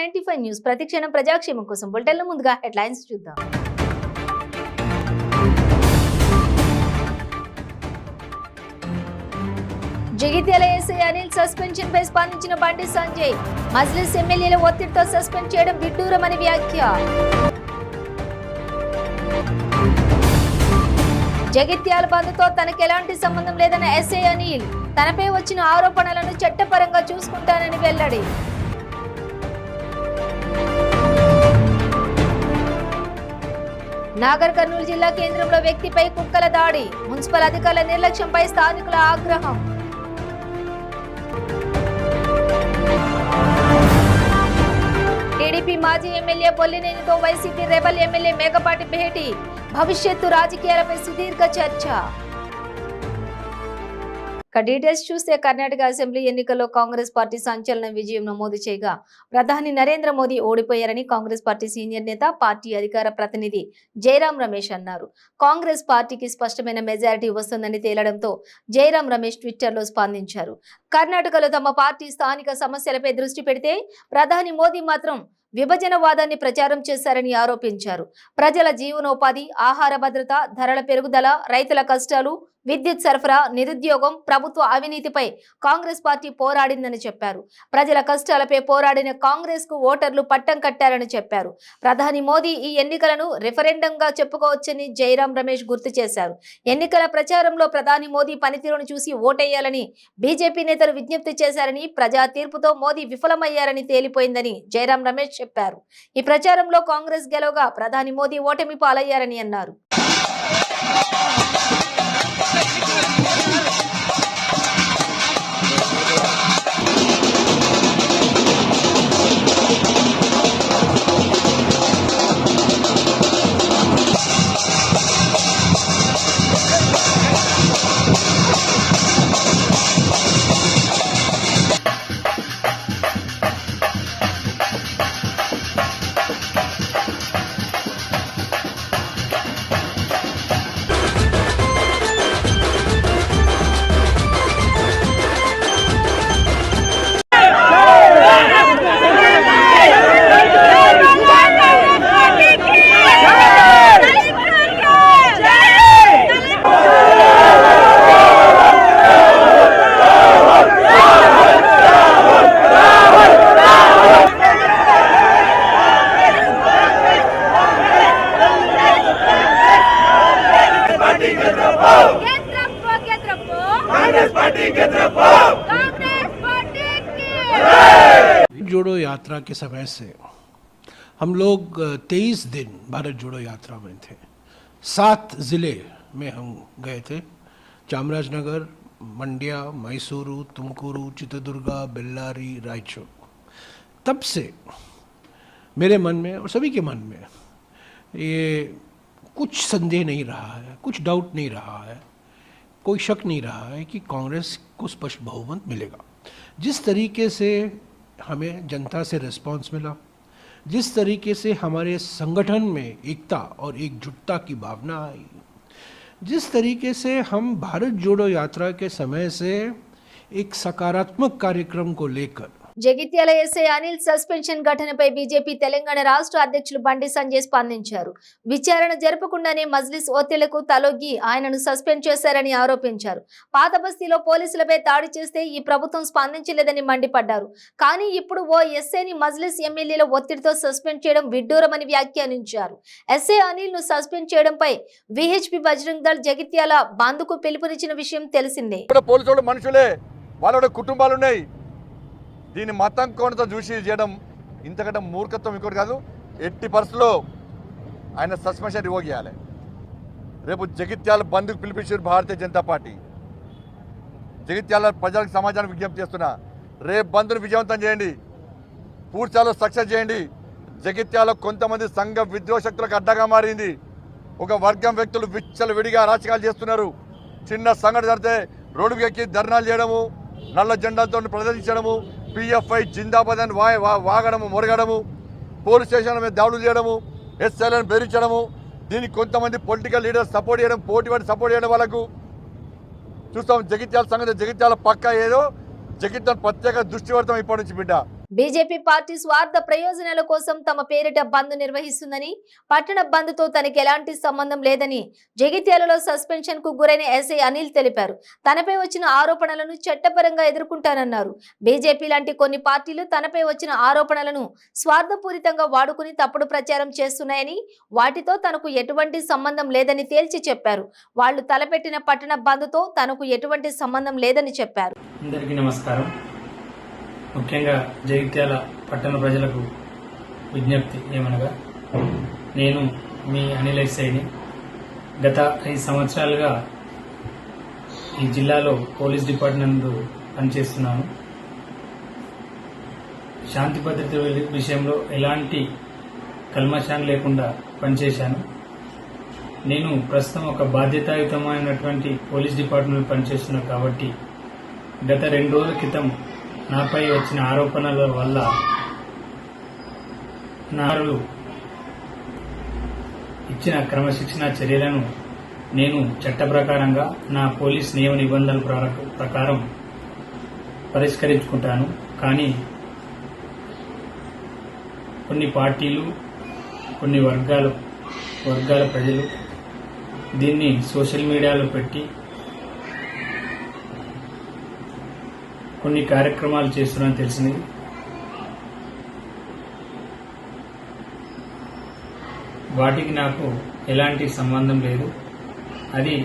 95 news ప్రతిక్షణం ప్రజాక్షేమం కోసం బులెటిన్ల ముందుగా హెడ్లైన్స్ చూద్దాం. జగిత్యాల ఎస్ఐ అనిల్ సస్పెన్షన్ పై స్పందించిన బండి సంజయ్. మజ్లిస్ ఎమ్మెల్యేల ఒత్తిడితో సస్పెండ్ చేయడం విడ్డూరమని వ్యాఖ్య. జగిత్యాల బంద్తో తనకు ఎలాంటి సంబంధం లేదన్న ఎస్ఐ అనిల్ తనపై వచ్చిన ఆరోపణలను చట్టపరంగా చూసుకుంటానని వెల్లడి. నాగర్ కర్నూలు జిల్లా కేంద్రంలో వ్యక్తిపై కుక్కల దాడి. మున్సిపల్ అధికారుల నిర్లక్ష్యంపై స్థానికుల ఆగ్రహం. టీడీపీ మాజీ ఎమ్మెల్యే బొల్లినేనితో వైసీపీ రెబల్ ఎమ్మెల్యే మేకపాటి భేటీ. భవిష్యత్తు రాజకీయాలపై సుదీర్ఘ చర్చ. డీటెయిల్స్ చూస్తే కర్ణాటక అసెంబ్లీ ఎన్నికల్లో కాంగ్రెస్ పార్టీ సంచలన విజయం నమోదు చేయగా ప్రధాని నరేంద్ర మోదీ ఓడిపోయారని కాంగ్రెస్ పార్టీ సీనియర్ నేత పార్టీ అధికార ప్రతినిధి జయరాం రమేష్ అన్నారు. కాంగ్రెస్ పార్టీకి స్పష్టమైన మెజారిటీ వస్తుందని తేలడంతో జయరాం రమేష్ ట్విట్టర్లో స్పందించారు. కర్ణాటకలో తమ పార్టీ స్థానిక సమస్యలపై దృష్టి పెడితే ప్రధాని మోదీ మాత్రం విభజనవాదాన్ని ప్రచారం చేశారని ఆరోపించారు. ప్రజల జీవనోపాధి, ఆహార భద్రత, ధరల పెరుగుదల, రైతుల కష్టాలు, విద్యుత్ సరఫరా, నిరుద్యోగం, ప్రభుత్వ అవినీతిపై కాంగ్రెస్ పార్టీ పోరాడిందని చెప్పారు. ప్రజల కష్టాలపై పోరాడిన కాంగ్రెస్ కు ఓటర్లు పట్టం కట్టారని చెప్పారు. ప్రధాని మోదీ ఈ ఎన్నికలను రెఫరెండంగా చెప్పుకోవచ్చని జయరాం రమేష్ గుర్తు చేశారు. ఎన్నికల ప్రచారంలో ప్రధాని మోదీ పనితీరును చూసి ఓటేయాలని బీజేపీ నేతలు విజ్ఞప్తి చేశారని, ప్రజా తీర్పుతో మోదీ విఫలమయ్యారని తేలిపోయిందని జయరాం రమేష్ చెప్పారు. ఈ ప్రచారంలో కాంగ్రెస్ గెలవగా ప్రధాని మోదీ ఓటమి పాలయ్యారని అన్నారు. जोड़ो यात्रा के समय से हम लोग 23 दिन भारत जोड़ो यात्रा में थे. 7 ज़िले में हम गए थे. चामराजनगर, मंड्या, मैसूरू, तुमकुरू, चित्रदुर्गा, बेल्लारी, रायचूर. तब से मेरे मन में और सभी के मन में ये कुछ संदेह नहीं रहा है, कुछ डाउट नहीं रहा है, कोई शक नहीं रहा है कि कांग्रेस को स्पष्ट बहुमत मिलेगा. जिस तरीके से हमें जनता से रिस्पांस मिला, जिस तरीके से हमारे संगठन में एकता और एकजुटता की भावना आई, जिस तरीके से हम भारत जोड़ो यात्रा के समय से एक सकारात्मक कार्यक्रम को लेकर జగిత్యాల ఎస్ఐ అనిల్ సస్పెన్షన్ ఘటనపై బీజేపీ తెలంగాణ రాష్ట్ర అధ్యక్షులు బండి సంజయ్ స్పందించారు. విచారణ జరపకుండానే మజ్లిస్ ఒత్తిళ్లకు తలొగ్గి ఆయనను సస్పెండ్ చేశారని ఆరోపించారు. పాత బస్తీలో పోలీసులపై దాడి చేస్తే ఈ ప్రభుత్వం స్పందించలేదని మండిపడ్డారు. కానీ ఇప్పుడు ఓ ఎస్ఐని మజ్లిస్ ఎమ్మెల్యేల ఒత్తిడితో సస్పెండ్ చేయడం విడ్డూరమని వ్యాఖ్యానించారు. ఎస్ఐ అనిల్ ను సస్పెండ్ చేయడంపై విహెచ్పి బజరంగ్ దళ్ జగిత్యాల బంద్కు పిలుపునిచ్చిన విషయం తెలిసిందే. దీన్ని మతం కోణంతో చూసి చేయడం ఇంతకంటే మూర్ఖత్వం ఇంకోటి కాదు. ఎట్టి పరిస్థితుల్లో ఆయన సస్పెన్షన్ రివోక్ చేయాలి. రేపు జగిత్యాల బంద్కు పిలిపించారు భారతీయ జనతా పార్టీ. జగిత్యాల ప్రజలకు సమాజానికి విజ్ఞప్తి చేస్తున్నా, రేపు బంద్ను విజయవంతం చేయండి, పూర్తిలో సక్సెస్ చేయండి. జగిత్యాల కొంతమంది సంఘ విద్రోహశక్తులకు అడ్డగా మారింది. ఒక వర్గం వ్యక్తులు విచ్చలవిడిగా రాజకీయాలు చేస్తున్నారు. చిన్న సంఘటన జరిగితే రోడ్డుకి ఎక్కి ధర్నాలు చేయడము, నల్ల జెండాలతో ప్రదర్శించడము, పిఎఫ్ఐ జిందాబాద్ అని వాగడము, మొరగడము, పోలీస్ స్టేషన్ల మీద దాడులు చేయడము, ఎస్ఐలను బెదిరించడము. దీనికి కొంతమంది పొలిటికల్ లీడర్స్ సపోర్ట్ చేయడం, పోటీ పడి సపోర్ట్ చేయడం వాళ్ళకు చూస్తాం. జగిత్యాల సంగతి జగిత్యాల పక్క ఏదో జగిత్యాల ప్రత్యేక దృష్టి పెడతాం ఇప్పటి నుంచి బిడ్డ. బీజేపీ పార్టీ స్వార్థ ప్రయోజనాల కోసం తమ పేరిట బంద్ నిర్వహిస్తుందని, పట్టణ బంద్ తో తనకి ఎలాంటి సంబంధం లేదని జగిత్యాలలో సస్పెన్షన్ కు గురైన ఎస్ఐ అనిల్ తెలిపారు. తనపై వచ్చిన ఆరోపణలను చట్టపరంగా ఎదుర్కొంటానన్నారు. బీజేపీ లాంటి కొన్ని పార్టీలు తనపై వచ్చిన ఆరోపణలను స్వార్థపూరితంగా వాడుకుని తప్పుడు ప్రచారం చేస్తున్నాయని, వాటితో తనకు ఎటువంటి సంబంధం లేదని తేల్చి చెప్పారు. వాళ్లు తలపెట్టిన పట్టణ బంద్ తో తనకు ఎటువంటి సంబంధం లేదని చెప్పారు. అందరికీ నమస్కారం. ముఖ్యంగా జగిత్యాల పట్టణ ప్రజలకు విజ్ఞప్తి ఏమనగా, నేను మీ అనిల్ ఎస్ఐని. గత 5 సంవత్సరాలుగా ఈ జిల్లాలో పోలీస్ డిపార్ట్మెంట్ పనిచేస్తున్నాను. శాంతి భద్రత విషయంలో ఎలాంటి కల్మషాన్ని లేకుండా పనిచేశాను. నేను ప్రస్తుతం ఒక బాధ్యతాయుతమైనటువంటి పోలీస్ డిపార్ట్మెంట్ పనిచేస్తున్నాను కాబట్టి గత 2 రోజుల క్రితం నాపై వచ్చిన ఆరోపణల వల్ల నారులు ఇచ్చిన క్రమశిక్షణ చర్యలను నేను చట్ట ప్రకారంగా నా పోలీస్ నియమ నిబంధనల ప్రకారం పరిష్కరించుకుంటాను. కానీ కొన్ని పార్టీలు, కొన్ని వర్గాల ప్రజలు దీన్ని సోషల్ మీడియాలో పెట్టి కొన్ని కార్యక్రమాలు చేస్తున్నారని తెలిసింది. వాటికి నాకు ఎలాంటి సంబంధం లేదు. అది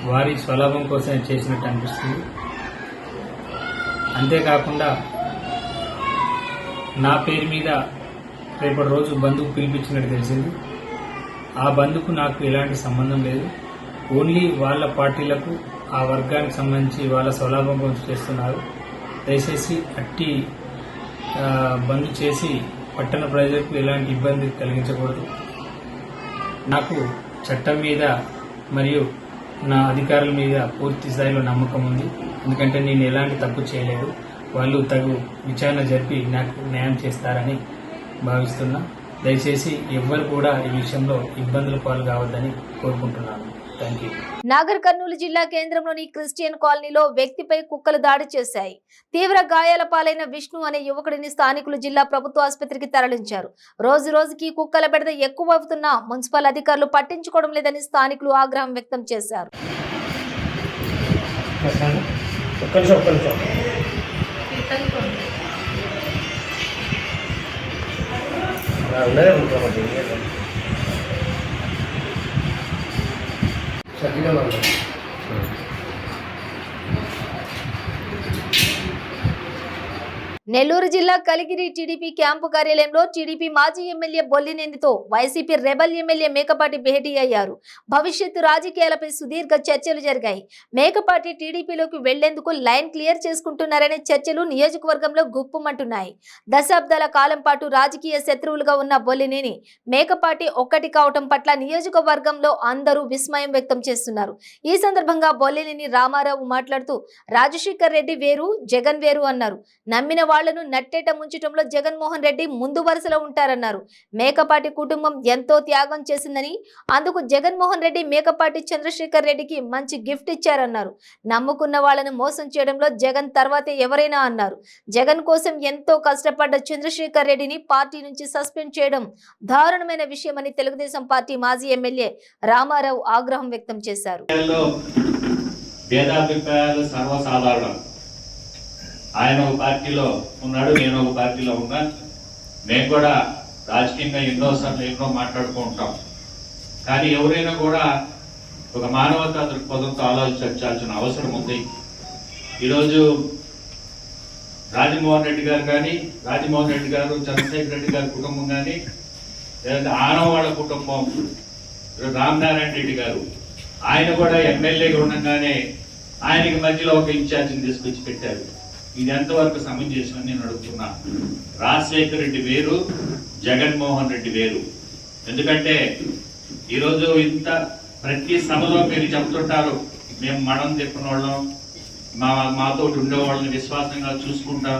వారి స్వలాభం కోసం చేసినట్టు అనిపిస్తుంది. అంతేకాకుండా నా పేరు మీద రేపటి రోజు బంధుకు పిలిపించినట్టు తెలిసింది. ఆ బంధుకు నాకు ఎలాంటి సంబంధం లేదు. ఓన్లీ వాళ్ళ పార్టీలకు, ఆ వర్గానికి సంబంధించి వాళ్ళ స్వలాభం కోసం చేస్తున్నారు. దయచేసి అట్టి బంద్ చేసి పట్టణ ప్రజలకు ఎలాంటి ఇబ్బంది కలిగించకూడదు. నాకు చట్టం మీద మరియు నా అధికారుల మీద పూర్తి స్థాయిలో నమ్మకం ఉంది. ఎందుకంటే నేను ఎలాంటి తప్పు చేయలేదు. వాళ్ళు తగు విచారణ జరిపి నాకు న్యాయం చేస్తారని భావిస్తున్నా. దయచేసి ఎవ్వరు కూడా ఈ విషయంలో ఇబ్బందుల పాలు కావద్దని కోరుకుంటున్నాను. Thank you. నాగర్ కర్నూలు జిల్లా కేంద్రంలోని క్రిస్టియన్ కాలనీలో వ్యక్తిపై కుక్కలు దాడి చేశాయి. తీవ్ర గాయాల పాలైన విష్ణు అనే యువకుడిని స్థానికులు జిల్లా ప్రభుత్వ ఆసుపత్రికి తరలించారు. రోజు రోజుకి కుక్కల బెడద ఎక్కువవుతున్నా మున్సిపల్ అధికారులు పట్టించుకోవడం లేదని స్థానికులు ఆగ్రహం వ్యక్తం చేశారు. నెల్లూరు జిల్లా కలిగిరి టీడీపీ క్యాంపు కార్యాలయంలో టీడీపీ మాజీ ఎమ్మెల్యే బొల్లినేనితో వైసీపీ రెబల్ ఎమ్మెల్యే మేకపాటి భేటీ అయ్యారు. భవిష్యత్తు రాజకీయాలపై సుదీర్ఘ చర్చలు జరిగాయి. మేకపాటి టీడీపీలోకి వెళ్లేందుకు లైన్ క్లియర్ చేసుకుంటున్నారనే చర్చలు నియోజకవర్గంలో గుప్పుమంటున్నాయి. దశాబ్దాల కాలం పాటు రాజకీయ శత్రువులుగా ఉన్న బొల్లినేని మేకపాటి ఒక్కటి కావటం పట్ల నియోజకవర్గంలో అందరూ విస్మయం వ్యక్తం చేస్తున్నారు. ఈ సందర్భంగా బొల్లినేని రామారావు మాట్లాడుతూ రాజశేఖర్ రెడ్డి వేరు, జగన్ వేరు అన్నారు. నమ్మిన వాళ్లను నట్టేట ముంచటంలో జగన్మోహన్ రెడ్డి ముందు వరుసలో ఉంటారన్నారు. మేకపాటి కుటుంబం ఎంతో త్యాగం చేసిందని, అందుకు జగన్మోహన్ రెడ్డి మేకపాటి చంద్రశేఖర్ రెడ్డికి మంచి గిఫ్ట్ ఇచ్చారన్నారు. నమ్ముకున్న వాళ్లను మోసం చేయడంలో జగన్ తర్వాతే ఎవరైనా అన్నారు. జగన్ కోసం ఎంతో కష్టపడ్డ చంద్రశేఖర్ రెడ్డిని పార్టీ నుంచి సస్పెండ్ చేయడం దారుణమైన విషయమని తెలుగుదేశం పార్టీ మాజీ ఎమ్మెల్యే రామారావు ఆగ్రహం వ్యక్తం చేశారు. ఆయన ఒక పార్టీలో ఉన్నాడు, నేను ఒక పార్టీలో ఉన్నా. మేము కూడా రాజకీయంగా ఎన్నోసార్లు ఎన్నో మాట్లాడుకుంటాం. కానీ ఎవరైనా కూడా ఒక మానవతా దృక్పథంతో ఆలోచించాల్సిన అవసరం ఉంది. ఈరోజు రాజమోహన్ రెడ్డి గారు కానీ, రాజమోహన్ రెడ్డి గారు, చంద్రశేఖర్ రెడ్డి గారి కుటుంబం కానీ, లేదంటే ఆనవాళ్ళ కుటుంబం, రామనారాయణ రెడ్డి గారు, ఆయన కూడా ఎమ్మెల్యేగా ఉండగానే ఆయనకి మధ్యలో ఒక ఇన్ఛార్జిని తీసుకొచ్చి పెట్టారు. ఇది ఎంతవరకు సమంజసం నేను అడుగుతున్నా. రాజశేఖర్ రెడ్డి వేరు, జగన్మోహన్ రెడ్డి వేరు. ఎందుకంటే ఈరోజు ఇంత ప్రతి సభలో మీరు చెప్తుంటారు, మేము మడం తిప్పిన వాళ్ళం, మాతో ఉండేవాళ్ళని విశ్వాసంగా చూసుకుంటాం,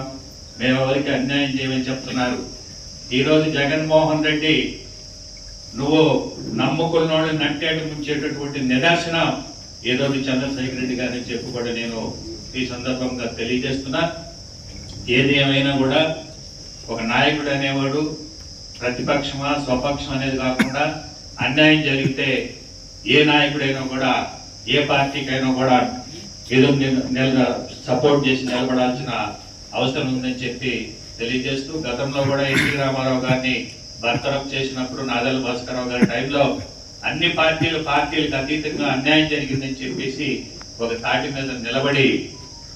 మేము ఎవరికి అన్యాయం చేయమని చెప్తున్నారు. ఈరోజు జగన్మోహన్ రెడ్డి నువ్వు నమ్ముకున్న వాళ్ళని నట్టేట ముంచేటటువంటి నిదర్శనం ఈరోజు చంద్రశేఖర్ రెడ్డి గారిని చెప్పి కూడా నేను ఈ సందర్భంగా తెలియజేస్తున్నా. ఏది ఏమైనా కూడా ఒక నాయకుడు అనేవాడు ప్రతిపక్షమా స్వపక్షం అనేది కాకుండా అన్యాయం జరిగితే ఏ నాయకుడైనా కూడా ఏ పార్టీకైనా కూడా ఏదో సపోర్ట్ చేసి నిలబడాల్సిన అవసరం ఉందని చెప్పి తెలియజేస్తూ, గతంలో కూడా ఎన్టీ రామారావు గారిని బర్తరఫ్ చేసినప్పుడు నాదెల్ల భాస్కరరావు గారి టైంలో అన్ని పార్టీలకు అతీతంగా అన్యాయం జరిగిందని చెప్పేసి ఒక తాటి మీద నిలబడి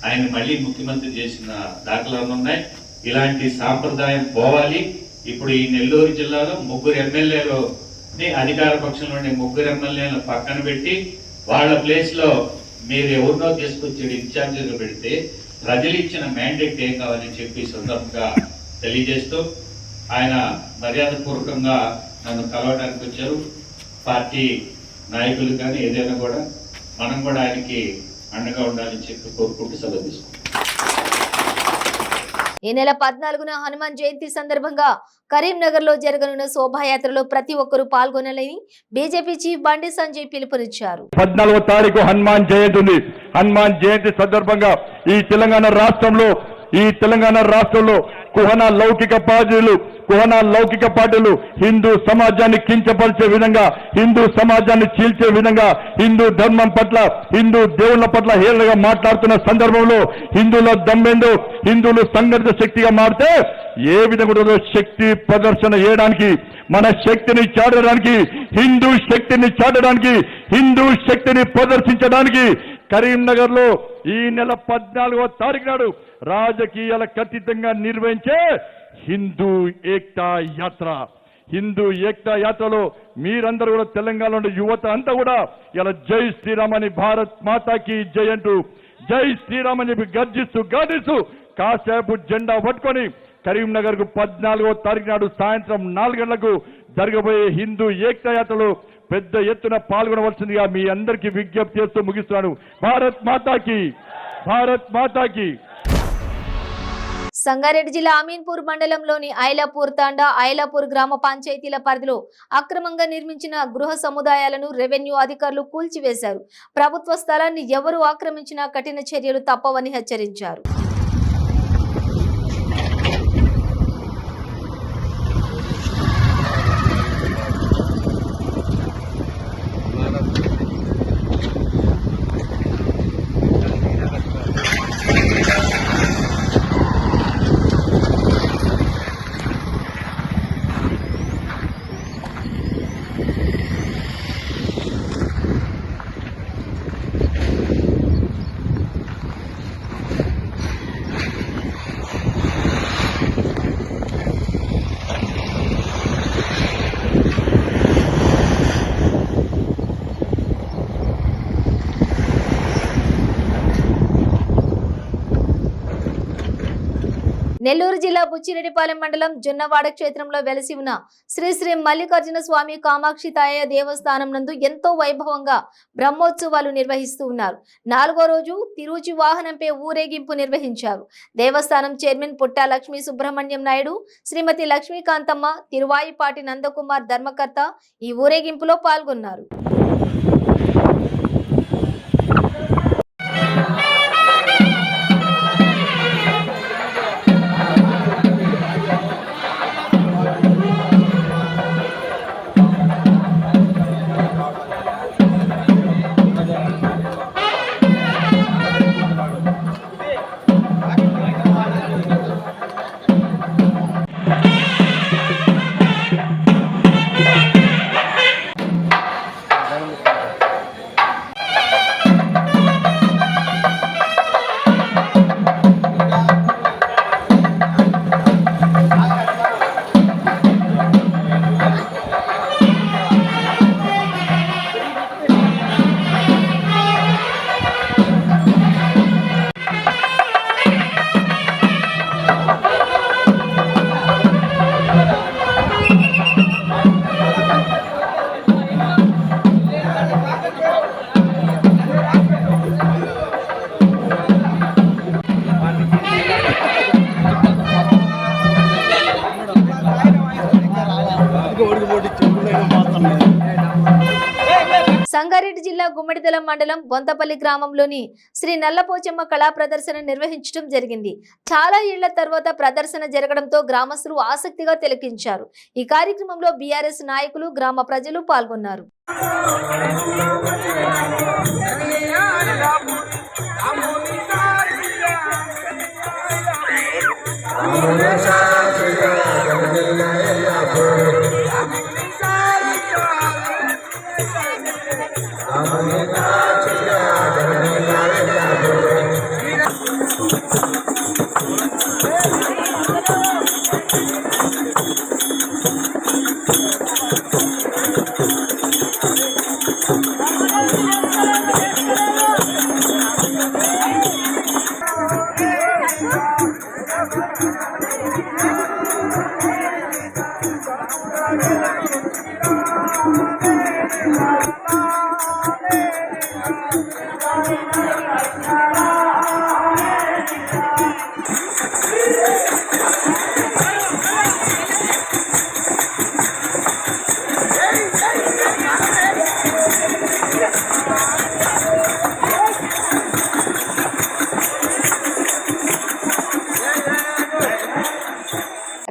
ఆయన మళ్ళీ ముఖ్యమంత్రి చేసిన దాఖలాలు ఉన్నాయి. ఇలాంటి సాంప్రదాయం పోవాలి. ఇప్పుడు ఈ నెల్లూరు జిల్లాలో 3 ఎమ్మెల్యేలని అధికార పక్షంలోని 3 ఎమ్మెల్యేలను పక్కన పెట్టి వాళ్ళ ప్లేస్ లో మీరు ఎవరినో తీసుకొచ్చి ఇన్ఛార్జిగా పెడితే ప్రజలు ఇచ్చిన మ్యాండేట్ ఏం కావాలని చెప్పి సందర్భంగా తెలియజేస్తూ, ఆయన మర్యాదపూర్వకంగా నన్ను కలవడానికి వచ్చారు. పార్టీ నాయకులు కానీ ఏదైనా కూడా మనం కూడా ఆయనకి అండగా ఉండాలని చెప్పి కోరుకుంటూ సెలవు తీసుకుంటాం. ఈ నెల 14న హనుమాన్ జయంతి సందర్భంగా కరీంనగర్ లో జరగనున్న శోభాయాత్రలో ప్రతి ఒక్కరూ పాల్గొనాలని బీజేపీ చీఫ్ బండి సంజయ్ పిలుపునిచ్చారు. 14వ తారీఖు హనుమాన్ జయంతి ఉంది. హనుమాన్ జయంతి సందర్భంగా ఈ తెలంగాణ రాష్ట్రంలో కుహనా లౌకిక పార్టీలు హిందూ సమాజాన్ని కించపరిచే విధంగా, హిందూ సమాజాన్ని చీల్చే విధంగా, హిందూ ధర్మం పట్ల, హిందూ దేవుళ్ల పట్ల హేళనగా మాట్లాడుతున్న సందర్భంలో హిందువుల దమ్మెందో, హిందువులు సంఘటిత శక్తిగా మారితే ఏ విధంగా శక్తి ప్రదర్శన చేయడానికి, మన శక్తిని చాటడానికి, హిందూ శక్తిని ప్రదర్శించడానికి కరీంనగర్ లో ఈ నెల 14వ తారీఖు నాడు రాజకీయాలకు అతీతంగా నిర్వహించే హిందూ ఏక్తా యాత్రలో మీరందరూ కూడా తెలంగాణలో యువత అంతా కూడా ఇలా జై శ్రీరామ్ అని, భారత్ మాతాకి జై అంటూ, జై శ్రీరామ్ అని చెప్పి గర్జిస్తూ కాసేపు జెండా పట్టుకొని కరీంనగర్ కు 14వ తారీఖు నాడు సాయంత్రం 4 గంటలకు జరగబోయే హిందూ ఏక్తా యాత్రలో పెద్ద ఎత్తున పాల్గొనవలసిందిగా మీ అందరికీ విజ్ఞప్తి చేస్తూ ముగిస్తున్నాను. భారత్ మాతాకి. సంగారెడ్డి జిల్లా అమీన్పూర్ మండలంలోని ఐలాపూర్ తాండా, ఐలాపూర్ గ్రామ పంచాయతీల పరిధిలో అక్రమంగా నిర్మించిన గృహ సముదాయాలను రెవెన్యూ అధికారులు కూల్చివేశారు. ప్రభుత్వ స్థలాన్ని ఎవరు ఆక్రమించినా కఠిన చర్యలు తప్పవని హెచ్చరించారు. నెల్లూరు జిల్లా బుచ్చిరెడ్డిపాలెం మండలం జొన్నవాడ క్షేత్రంలో వెలసి ఉన్న శ్రీ శ్రీ మల్లికార్జున స్వామి కామాక్షి తాయ దేవస్థానం నందు ఎంతో వైభవంగా బ్రహ్మోత్సవాలు నిర్వహిస్తూ ఉన్నారు. 4వ రోజు తిరుచి వాహనంపై ఊరేగింపు నిర్వహించారు. దేవస్థానం చైర్మన్ పుట్టా లక్ష్మీ సుబ్రహ్మణ్యం నాయుడు, శ్రీమతి లక్ష్మీకాంతమ్మ, తిరువాయిపాటి నందకుమార్ ధర్మకర్త ఈ ఊరేగింపులో పాల్గొన్నారు. సంగారెడ్డి జిల్లా గుమ్మడిదల మండలం బొంతపల్లి గ్రామంలోని శ్రీ నల్లపోచమ్మ కళా ప్రదర్శన నిర్వహించడం జరిగింది. చాలా ఏళ్ల తర్వాత ప్రదర్శన జరగడంతో గ్రామస్తులు ఆసక్తిగా తిలకించారు. ఈ కార్యక్రమంలో బీఆర్ఎస్ నాయకులు, గ్రామ ప్రజలు పాల్గొన్నారు.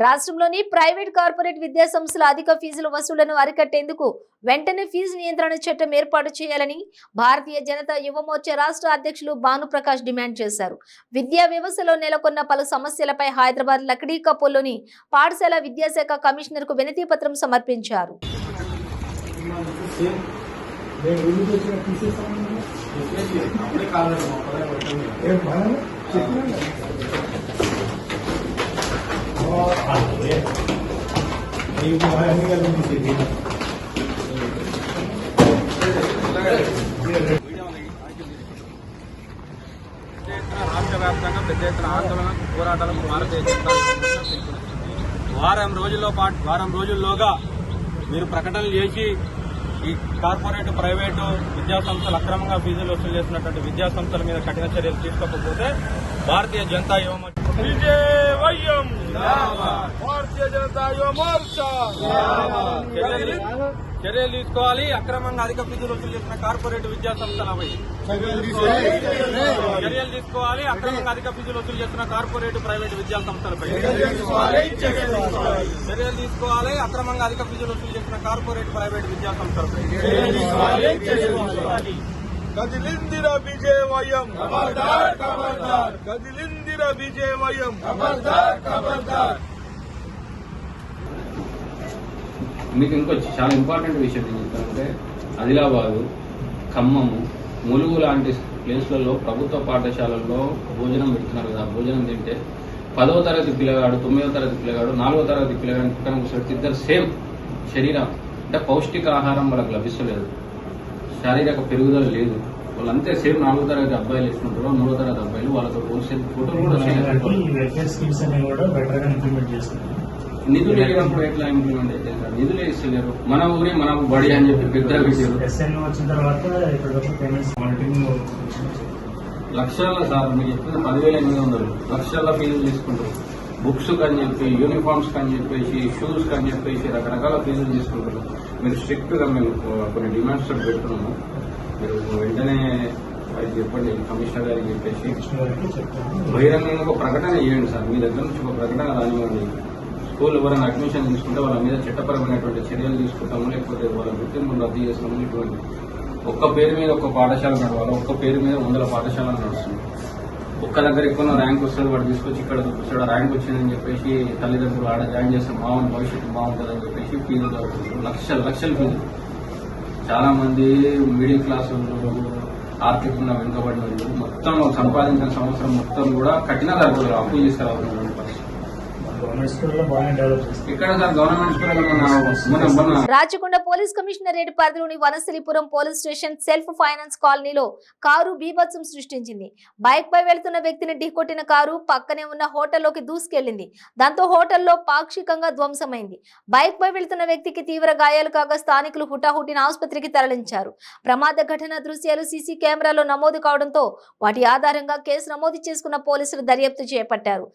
రాష్ట్రంలోని ప్రైవేట్ కార్పొరేట్ విద్యా సంస్థల అధిక ఫీజుల వసూళ్లను అరికట్టేందుకు వెంటనే ఫీజు నియంత్రణ చట్టం ఏర్పాటు చేయాలని భారతీయ జనతా యువ మోర్చా రాష్ట్ర అధ్యక్షులు భానుప్రకాష్ డిమాండ్ చేశారు. విద్యా వ్యవస్థలో నెలకొన్న పలు సమస్యలపై హైదరాబాద్ లక్డీ కపూర్లోని పాఠశాల విద్యాశాఖ కమిషనర్ కు వినతి పత్రం సమర్పించారు. రాష్ట్ర వ్యాప్తంగా పెద్ద ఎత్తున ఆందోళన పోరాటాలకు భారతీయ జనతా వారం రోజుల్లోగా మీరు ప్రకటనలు చేసి ఈ కార్పొరేట్ ప్రైవేటు విద్యా సంస్థలు అక్రమంగా ఫీజులు వసూలు చేసినటువంటి విద్యా సంస్థల మీద కఠిన చర్యలు తీసుకోకపోతే భారతీయ జనతా యువ చర్యలు తీసుకోవాలి. అక్రమంగా అధిక ఫీజులు వసూలు చేసిన కార్పొరేట్ విద్యా సంస్థలపై చర్యలు తీసుకోవాలి. అక్రమంగా అధిక ఫీజులు వసూలు చేసిన కార్పొరేట్ ప్రైవేట్ విద్యా సంస్థలపై చర్యలు తీసుకోవాలి. అక్రమంగా అధిక ఫీజులు వసూలు చేసిన కార్పొరేట్ ప్రైవేట్ విద్యా సంస్థలపై కదిలిందిరా విజయవయం కదిలిందిరా విజయవయం. మీకు ఇంకో చాలా ఇంపార్టెంట్ విషయం ఏం చెప్తానంటే ఆదిలాబాదు, ఖమ్మము, ములుగు లాంటి ప్లేస్లలో ప్రభుత్వ పాఠశాలల్లో భోజనం పెడుతున్నారు కదా. భోజనం తింటే 10వ తరగతి పిల్లగాడు, 9వ తరగతి పిల్లగాడు, 4వ తరగతి పిల్లగాడు పక్కన కూర్చోబెడితే ఇద్దరు సేమ్ శరీరం అంటే పౌష్టికాహారం వాళ్ళకి లభిస్తలేదు, శారీరక పెరుగుదల లేదు. వాళ్ళంతే సేమ్ 4వ తరగతి అబ్బాయిలు వేసుకుంటారు, 3వ తరగతి అబ్బాయిలు వాళ్ళతో పోల్చే ఫోటోలు కూడా నిధులు లేనప్పుడు ఎట్లా ఇంప్లిమెంట్ అయితే నిధులే ఇస్తలేరు. మన ఊరి మన బడి అని చెప్పి పెద్ద లక్షల సార్ మీరు చెప్పింది 10,800 లక్షల ఫీజులు తీసుకుంటారు. బుక్స్ అని చెప్పి, యూనిఫామ్స్ అని చెప్పేసి, షూస్ అని చెప్పేసి రకరకాల ఫీజులు తీసుకుంటారు. మీరు స్ట్రిక్ట్ గా మేము కొన్ని డిమాండ్స్ పెడుతున్నాము. మీరు వెంటనే అది చెప్పండి కమిషనర్ గారికి చెప్పేసి బహిరంగంగా ఒక ప్రకటన చేయండి సార్. మీ దగ్గర నుంచి ఒక ప్రకటన రానివ్వండి. స్కూల్ ఎవరైనా అడ్మిషన్ తీసుకుంటే వాళ్ళ మీద చట్టపరమైనటువంటి చర్యలు తీసుకుంటాము, లేకపోతే వాళ్ళ గుర్తింపును రద్దు చేస్తాము. ఇటువంటి ఒక్క పేరు మీద ఒక పాఠశాల నడవాలి, ఒక్క పేరు మీద 100 పాఠశాలలు నడుస్తుంది. ఒక్క దగ్గర ఎక్కువ ర్యాంక్ వస్తుంది, వాడు తీసుకొచ్చి ఇక్కడ చూపిస్తాడు. ర్యాంక్ వచ్చిందని చెప్పేసి తల్లిదండ్రులు ఆడ జాయిన్ చేస్తాం, మామూలు భవిష్యత్తు బాగుంటుందని చెప్పేసి ఫీజులు దొరుకుతుంది. లక్షల ఫీజులు. చాలా మంది మిడిల్ క్లాస్ ఆర్థికంగా వెనుకబడిన మొత్తం సంపాదించిన సంవత్సరం మొత్తం కూడా కఠిన ధరలు అప్పు తీసుకురావాలన్నటువంటి పరిస్థితి. రాచకొండ పోలీస్ కమిషనరేట్ పరిధిలోని Vanasthalipuram police station self finance కాలనీలో కారు బీభత్సం సృష్టించింది. బైక్ పై వెళ్తున్న వ్యక్తిని ఢీకొట్టిన కారు పక్కనే ఉన్న హోటల్లోకి దూసుకెళ్లింది. దాంతో హోటల్లో పాక్షికంగా ధ్వంసమైంది. బైక్ పై వెళ్తున్న వ్యక్తికి తీవ్ర గాయాలు కాగా స్థానికులు హుటాహుటిన ఆసుపత్రికి తరలించారు. ప్రమాద ఘటన దృశ్యాలు సీసీ కెమెరాలో నమోదు కావడంతో వాటి ఆధారంగా కేసు నమోదు చేసుకున్న పోలీసులు దర్యాప్తు చేపట్టారు.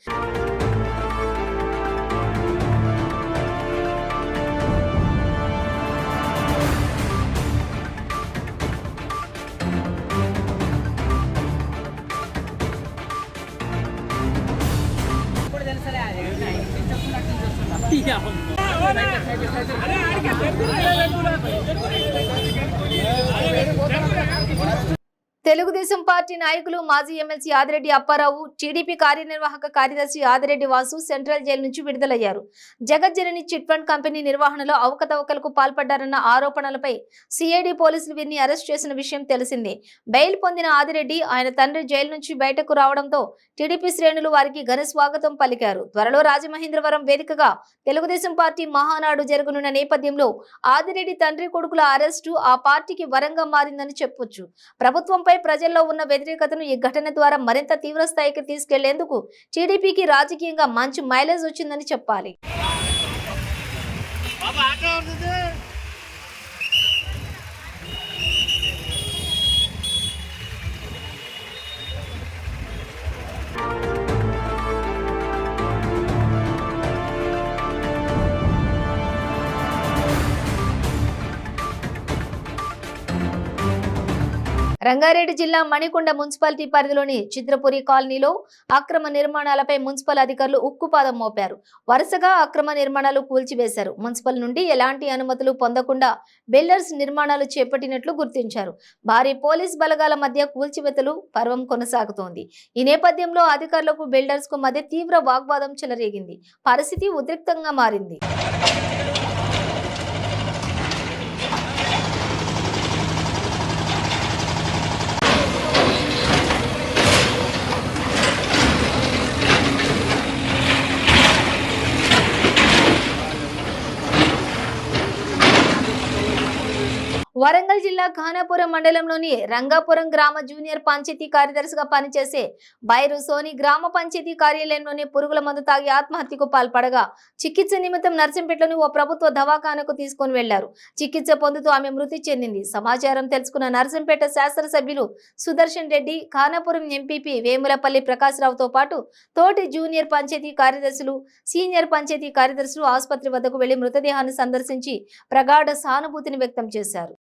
తెలుగుదేశం పార్టీ నాయకులు మాజీ ఎమ్మెల్సీ ఆదిరెడ్డి అప్పారావు, టీడీపీ కార్యనిర్వాహక కార్యదర్శి ఆదిరెడ్డి వాసు సెంట్రల్ జైలు నుంచి విడుదలయ్యారు. జగజ్జనని చిట్ ఫండ్ కంపెనీ నిర్వహణలో అవకతవకలకు పాల్పడ్డారన్న ఆరోపణలపై సిఐడి పోలీసులు వీరిని అరెస్ట్ చేసిన విషయం తెలిసిందే. బెయిల్ పొందిన ఆదిరెడ్డి, ఆయన తండ్రి జైలు నుంచి బయటకు రావడంతో టీడీపీ శ్రేణులు వారికి ఘన స్వాగతం పలికారు. త్వరలో రాజమహేంద్రవరం వేదికగా తెలుగుదేశం పార్టీ మహానాడు జరగనున్న నేపథ్యంలో ఆదిరెడ్డి తండ్రి కొడుకుల అరెస్టు ఆ పార్టీకి వరంగా మారిందని చెప్పొచ్చు. ప్రభుత్వంపై ప్రజల్లో ఉన్న వ్యతిరేకతను ఈ ఘటన ద్వారా మరింత తీవ్ర స్థాయికి తీసుకెళ్లేందుకు టీడీపీకి రాజకీయంగా మంచి మైలేజ్ వచ్చిందని చెప్పాలి. రంగారెడ్డి జిల్లా మణికొండ మున్సిపాలిటీ పరిధిలోని చిత్రపురి కాలనీలో అక్రమ నిర్మాణాలపై మున్సిపల్ అధికారులు ఉక్కుపాదం మోపారు. వరుసగా అక్రమ నిర్మాణాలు కూల్చివేశారు. మున్సిపల్ నుండి ఎలాంటి అనుమతులు పొందకుండా బిల్డర్స్ నిర్మాణాలు చేపట్టినట్లు గుర్తించారు. భారీ పోలీస్ బలగాల మధ్య కూల్చివేతలు పర్వం కొనసాగుతోంది. ఈ నేపథ్యంలో అధికారులకు బిల్డర్స్ కు మధ్య తీవ్ర వాగ్వాదం చెలరేగింది. పరిస్థితి ఉద్రిక్తంగా మారింది. వరంగల్ జిల్లా ఖానాపురం మండలంలోని రంగాపురం గ్రామ జూనియర్ పంచాయతీ కార్యదర్శిగా పనిచేసే బైరు సోని గ్రామ పంచాయతీ కార్యాలయంలోని పురుగుల మందు తాగి ఆత్మహత్యకు పాల్పడగా చికిత్స నిమిత్తం నర్సింపేటలోని ఓ ప్రభుత్వ దవాఖానకు తీసుకుని వెళ్లారు. చికిత్స పొందుతూ ఆమె మృతి చెందింది. సమాచారం తెలుసుకున్న నర్సింపేట శాసనసభ్యులు సుదర్శన్ రెడ్డి, ఖానాపురం ఎంపీపీ వేములపల్లి ప్రకాశ్రావుతో పాటు తోటి జూనియర్ పంచాయతీ కార్యదర్శులు, సీనియర్ పంచాయతీ కార్యదర్శులు ఆసుపత్రి వద్దకు వెళ్లి మృతదేహాన్ని సందర్శించి ప్రగాఢ సానుభూతిని వ్యక్తం చేశారు.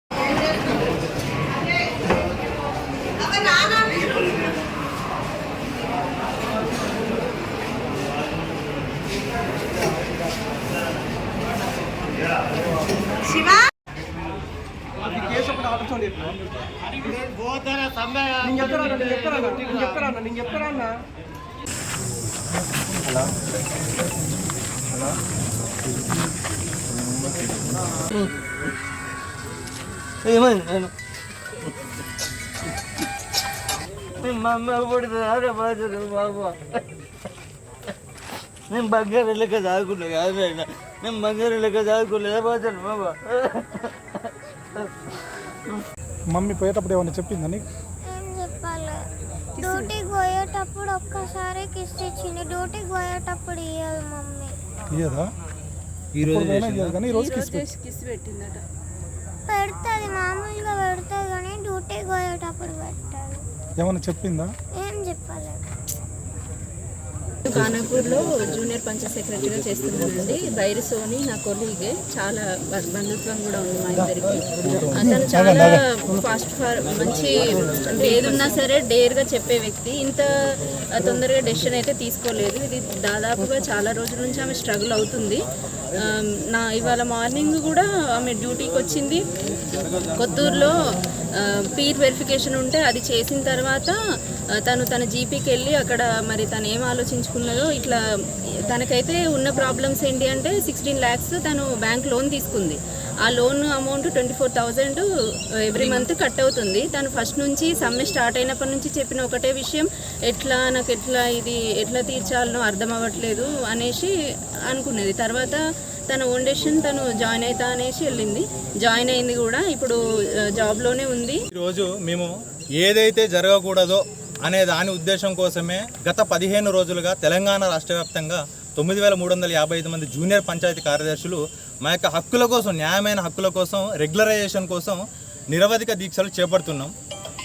నేను బంగారు లెక్క చదువుకున్నా కాదు, నేను బంగారు లెక్క చదువుకోలేదా బాజాను బాబా. మమ్మీ పోయేటప్పుడు ఏమన్నా చెప్పిందా నీకు? ఏం చెప్పాలి, డ్యూటీకి పోయేటప్పుడు ఒక్కసారి కిస్ ఇచ్చింది. డ్యూటీకి పోయేటప్పుడు ఇయ్యదు మమ్మీ. ఇయ్యదా? ఈరోజు కిస్ పెట్టిందట. పెడుతుంది, మామూలుగా పెడుతుంది కానీ డ్యూటీకి పోయేటప్పుడు పెట్టాలి. ఏమన్నా చెప్పిందా? ఏం చెప్పాలి. ఖానాపూర్లో జూనియర్ పంచాయత్ సెక్రటరీగా చేస్తున్నానండి. బైరి సోని నా కొలీగే, చాలా బంధుత్వం కూడా ఉంది మా ఇద్దరికి. అతను చాలా మంచి, ఏదున్నా సరే డేర్గా చెప్పే వ్యక్తి. ఇంత తొందరగా డెసిషన్ అయితే తీసుకోలేదు. ఇది దాదాపుగా చాలా రోజుల నుంచి ఆమె స్ట్రగుల్ అవుతుంది. ఇవాళ మార్నింగ్ కూడా ఆమె డ్యూటీకి వచ్చింది. కొత్తూరులో పీర్ వెరిఫికేషన్ ఉంటే అది చేసిన తర్వాత తన జీపీకి వెళ్ళి అక్కడ మరి తను ఏం ఆలోచించుకున్నదో, ఇట్లా తనకైతే ఉన్న ప్రాబ్లమ్స్ ఏంటి అంటే 16 lakhs తను బ్యాంక్ లోన్ తీసుకుంది. ఆ loan amount 24,000 every month cut అవుతుంది. తను ఫస్ట్ నుంచి సమ్మె స్టార్ట్ అయినప్పటి నుంచి చెప్పిన ఒకటే విషయం, నాకు ఎట్లా తీర్చాలనో అర్థం అవ్వట్లేదు అనేసి అనుకునేది. తర్వాత తన ఓన్ డెసిషన్ తను జాయిన్ అవుతా అనేసి వెళ్ళింది. జాయిన్ అయింది కూడా, ఇప్పుడు జాబ్లోనే ఉంది. ఈరోజు మేము ఏదైతే జరగకూడదో అనే దాని ఉద్దేశం కోసమే గత 15 రోజులుగా తెలంగాణ రాష్ట్ర వ్యాప్తంగా 9,355 మంది జూనియర్ పంచాయతీ కార్యదర్శులు మా యొక్క హక్కుల కోసం, న్యాయమైన హక్కుల కోసం, రెగ్యులరైజేషన్ కోసం నిరవధిక దీక్షలు చేపడుతున్నాం.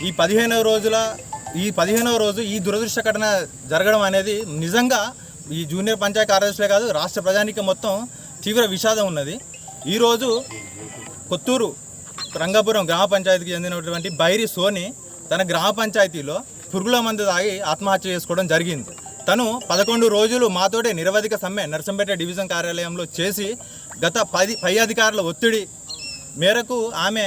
ఈ 15వ రోజు ఈ దురదృష్ట ఘటన జరగడం అనేది నిజంగా ఈ జూనియర్ పంచాయతీ కార్యదర్శులే కాదు, రాష్ట్ర ప్రజానీకం మొత్తం తీవ్ర విషాదం ఉన్నది. ఈరోజు కొత్తూరు రంగాపురం గ్రామ పంచాయతీకి చెందినటువంటి బైరి సోని తన గ్రామ పంచాయతీలో పురుగుల మందు తాగి ఆత్మహత్య చేసుకోవడం జరిగింది. తను 11 రోజులు మాతోటే నిరవధిక సమ్మె నర్సంపేట డివిజన్ కార్యాలయంలో చేసి గత పై అధికారుల ఒత్తిడి మేరకు ఆమె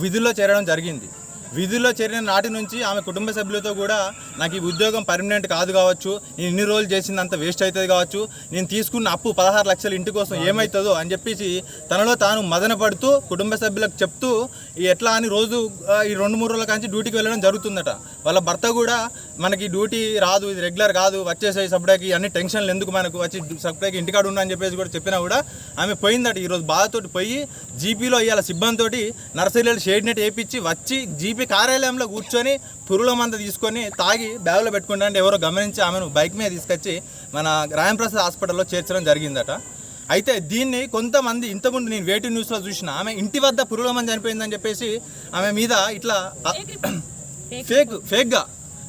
విధుల్లో చేరడం జరిగింది. విధుల్లో చేరిన నాటి నుంచి ఆమె కుటుంబ సభ్యులతో కూడా నాకు ఈ ఉద్యోగం పర్మనెంట్ కాదు కావచ్చు, నేను ఇన్ని రోజులు చేసిందంత వేస్ట్ అవుతుంది కావచ్చు, నేను తీసుకున్న అప్పు 16 లక్షలు ఇంటి కోసం ఏమవుతుందో అని చెప్పేసి తనలో తాను మదన పడుతూ కుటుంబ సభ్యులకు చెప్తూ ఎట్లా అని రోజు ఈ 2-3 రోజుల కాంచి డ్యూటీకి వెళ్ళడం జరుగుతుందట. వాళ్ళ భర్త కూడా మనకి డ్యూటీ రాదు, ఇది రెగ్యులర్ కాదు, వచ్చేసాయి సపరేట్కి, అన్ని టెన్షన్లు ఎందుకు మనకు, వచ్చి సపరేట్గా ఇంటికాడ ఉన్నా అని చెప్పేసి కూడా చెప్పినా కూడా ఆమె పోయిందట. ఈరోజు బాధతోటి పోయి జీపీలో ఇవాళ సిబ్బందితోటి నర్సరీలో షేడ్ నెట్ వేయించి వచ్చి జీపీ కార్యాలయంలో కూర్చొని పురుగుల మంద తీసుకొని తాగి బ్యాగులో పెట్టుకుంటా అంటే ఎవరో గమనించి ఆమెను బైక్ మీద తీసుకొచ్చి మన రాయంప్రసాద్ హాస్పిటల్లో చేర్చడం జరిగిందట. అయితే దీన్ని కొంతమంది ఇంతకుముందు నేను వేటి న్యూస్లో చూసిన ఆమె ఇంటి వద్ద పురుగుల మంది చనిపోయిందని చెప్పేసి ఆమె మీద ఇట్లా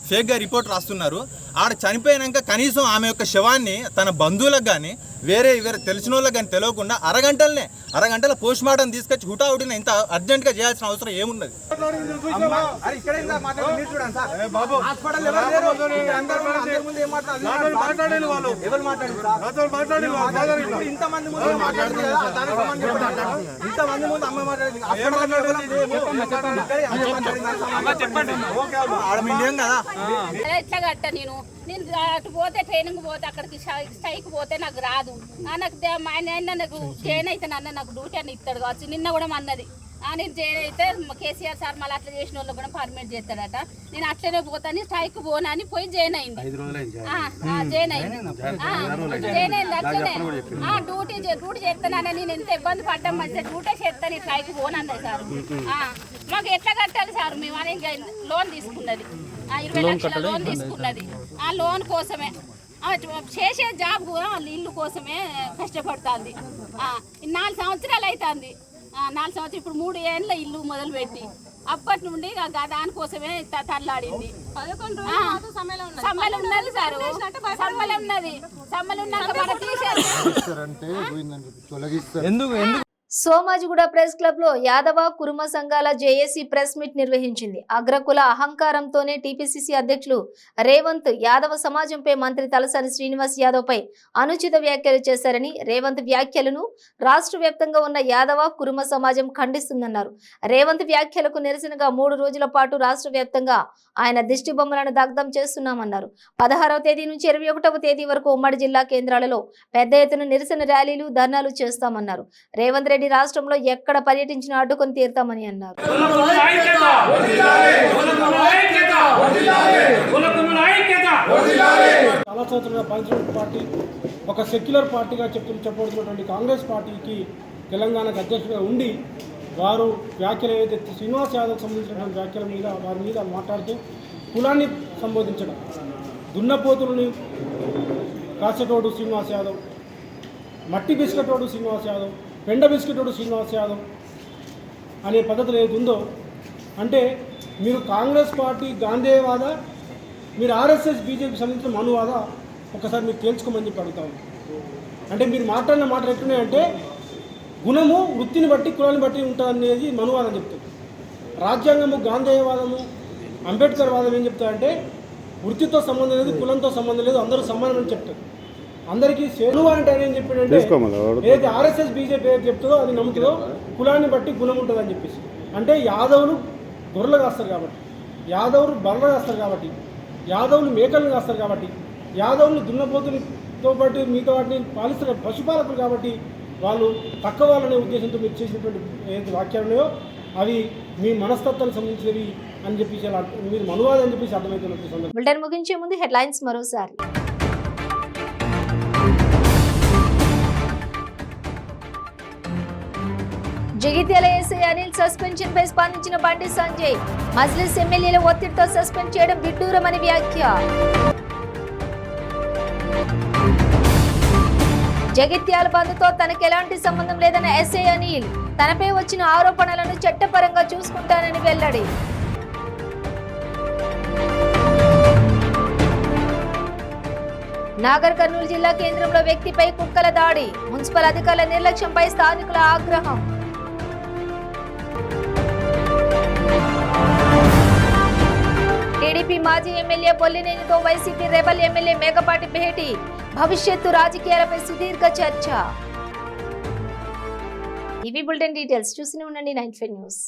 ఫేక్గా రిపోర్ట్ రాస్తున్నారు. ఆడ చనిపోయాక కనీసం ఆమె యొక్క శవాన్ని తన బంధువులకు కానీ వేరే తెలిసిన వాళ్ళకి కానీ తెలియకుండా అరగంటల పోస్ట్ మార్టం తీసుకొచ్చి హుటాహుటిన ఇంత అర్జెంట్గా చేయాల్సిన అవసరం ఏమున్నది? ఎట్లా కట్ట నేను అటు పోతే ట్రైనింగ్ పోతే అక్కడికి స్ట్రైక్ పోతే నాకు రాదు. నాకు మా ఆయన నాకు జాయిన్ అయితే నాకు డ్యూటీ అని ఇస్తాడు కావచ్చు. నిన్న కూడా అన్నది నేను జాయిన్ అయితే కేసీఆర్ సార్ మళ్ళీ అట్లా చేసిన వాళ్ళు కూడా పర్మిట్ చేస్తాడట. నేను అట్లనే పోతాను స్ట్రైక్ పోనా అని పోయి జాయిన్ అయింది. అట్లనే డ్యూటీ చేస్తానని నేను ఎంత ఇబ్బంది పడ్డాం మంచిగా డ్యూటీ చేస్తాను స్ట్రైక్ పోను అన్నది సార్. మాకు ఎట్లా కట్టాలి సార్? మేము అని లోన్ తీసుకున్నది 20 లక్షల లోన్ తీసుకున్నది. ఆ లోన్ కోసమే చేసే జాబ్ ఇల్లు కోసమే కష్టపడుతుంది. 4 సంవత్సరాలు అవుతుంది. 4 సంవత్సరాలు ఇప్పుడు 3 ఏళ్ళ ఇల్లు మొదలుపెట్టి అప్పటి నుండి దానికోసమే తల్లాడింది. సమ్మలు ఉన్నది సార్, సమ్మలు ఉన్నది. సమ్మలు ఉన్నాక మన తీసేది. సోమాజిగూడ ప్రెస్ క్లబ్ లో యాదవ కురుమ సంఘాల జేఏసీ ప్రెస్ మీట్ నిర్వహించింది. అగ్రకుల అహంకారంతోనే టీపీసీసీ అధ్యక్షులు రేవంత్ యాదవ సమాజంపై మంత్రి తలసాని శ్రీనివాస్ యాదవ్ పై అనుచిత వ్యాఖ్యలు చేశారని, రేవంత్ వ్యాఖ్యలను రాష్ట్ర వ్యాప్తంగా ఉన్న యాదవ కురుమ సమాజం ఖండిస్తుందన్నారు. రేవంత్ వ్యాఖ్యలకు నిరసనగా 3 రోజుల పాటు రాష్ట్ర వ్యాప్తంగా ఆయన దిష్టి బొమ్మలను దగ్ధం చేస్తున్నామన్నారు. 16వ తేదీ నుంచి 21వ తేదీ వరకు ఉమ్మడి జిల్లా కేంద్రాలలో పెద్ద ఎత్తున నిరసన ర్యాలీలు, ధర్నాలు చేస్తామన్నారు. రేవంత్ రెడ్డి రాష్ట్రంలో ఎక్కడ పర్యటించినా అడ్డుకొని తీరుతామని అన్నారు. చాలా సంవత్సరాలుగా పనిచేస్తున్న పార్టీ ఒక సెక్యులర్ పార్టీగా చెప్పబడుతున్నటువంటి కాంగ్రెస్ పార్టీకి తెలంగాణకు అధ్యక్షుడిగా ఉండి వారు వ్యాఖ్యలు ఏదైతే శ్రీనివాస్ యాదవ్కి సంబంధించినటువంటి వ్యాఖ్యల మీద వారి మీద మాట్లాడుతూ కులాన్ని సంబోధించడం, దున్నపోతులని కాసేటోడు శ్రీనివాస్ యాదవ్, మట్టి బిస్కెటోడు శ్రీనివాస్ యాదవ్, పెండ బిస్కెటోడు శ్రీనివాస్ యాదవ్ అనే పద్ధతులు ఏది ఉందో, అంటే మీరు కాంగ్రెస్ పార్టీ గాంధేయవాద, మీరు ఆర్ఎస్ఎస్ బీజేపీ సంబంధించిన మనువాద, ఒకసారి మీరు తేల్చుకోమని చెప్పి అడుగుతాను. అంటే మీరు మాట్లాడిన మాటలు ఎట్లున్నాయంటే గుణము వృత్తిని బట్టి కులాన్ని బట్టి ఉంటుందనేది మనువాదం చెప్తుంది. రాజ్యాంగము గాంధేయవాదము అంబేద్కర్ వాదం ఏం చెప్తారంటే వృత్తితో సంబంధం లేదు, కులంతో సంబంధం లేదు, అందరూ సమానం అని చెప్తారు. అందరికీ సేను అంటే ఆయన ఏం చెప్పాడంటే ఏదైతే ఆర్ఎస్ఎస్ బీజేపీ ఏది చెప్తుందో అది నమ్ముతుందో కులాన్ని బట్టి గుణం ఉంటుందని చెప్పేసి. అంటే యాదవులు గొర్రెలు కాస్తారు కాబట్టి, యాదవులు బర్రెలు కాస్తారు కాబట్టి, యాదవులు మేకలను కాస్తారు కాబట్టి, యాదవులు దున్నపోతులతో పాటు మిగతా వాటిని పాలిస్తున్న పశుపాలకులు కాబట్టి వాళ్ళు తక్కువ వాళ్ళనే ఉద్దేశంతో మీరు చేసినటువంటి ఏదైతే వాక్యాలు ఉన్నాయో అవి మీ మనస్తత్వానికి సంబంధించినవి అని చెప్పేసి మీరు మనువాదం అని చెప్పేసి అర్థమవుతున్న. బులెటిన్ ముగించే ముందు హెడ్లైన్స్ మరోసారి. జగిత్యాల ఎస్ఐ అనిల్ సస్పెన్షన్ పై స్పందించిన బండి సంజయ్, మజ్లిస్ ఎమ్మెల్యేల ఒత్తిడితో సస్పెండ్ చేయడం విడ్డూరమని వ్యాఖ్య. జగిత్యాల బంద్తో తనకు ఎలాంటి సంబంధం లేదన్న ఎస్ఐ అనిల్, తనపై వచ్చిన ఆరోపణలను చట్టపరంగా చూసుకుంటానని వెల్లడి. నాగర్ కర్నూలు జిల్లా కేంద్రంలో వ్యక్తిపై కుక్కల దాడి, మున్సిపల్ అధికారుల నిర్లక్ష్యంపై స్థానికుల ఆగ్రహం. టీడీపీ మాజీ ఎమ్మెల్యే బొల్లినేనితో వైసీపీ రెబల్ ఎమ్మెల్యే మేకపాటి భేటీ, భవిష్యత్తు రాజకీయాలపై సుదీర్ఘ చర్చ. ఇవి బులెటిన్ డీటెయిల్స్. చూస్తూనే ఉండండి 95 న్యూస్.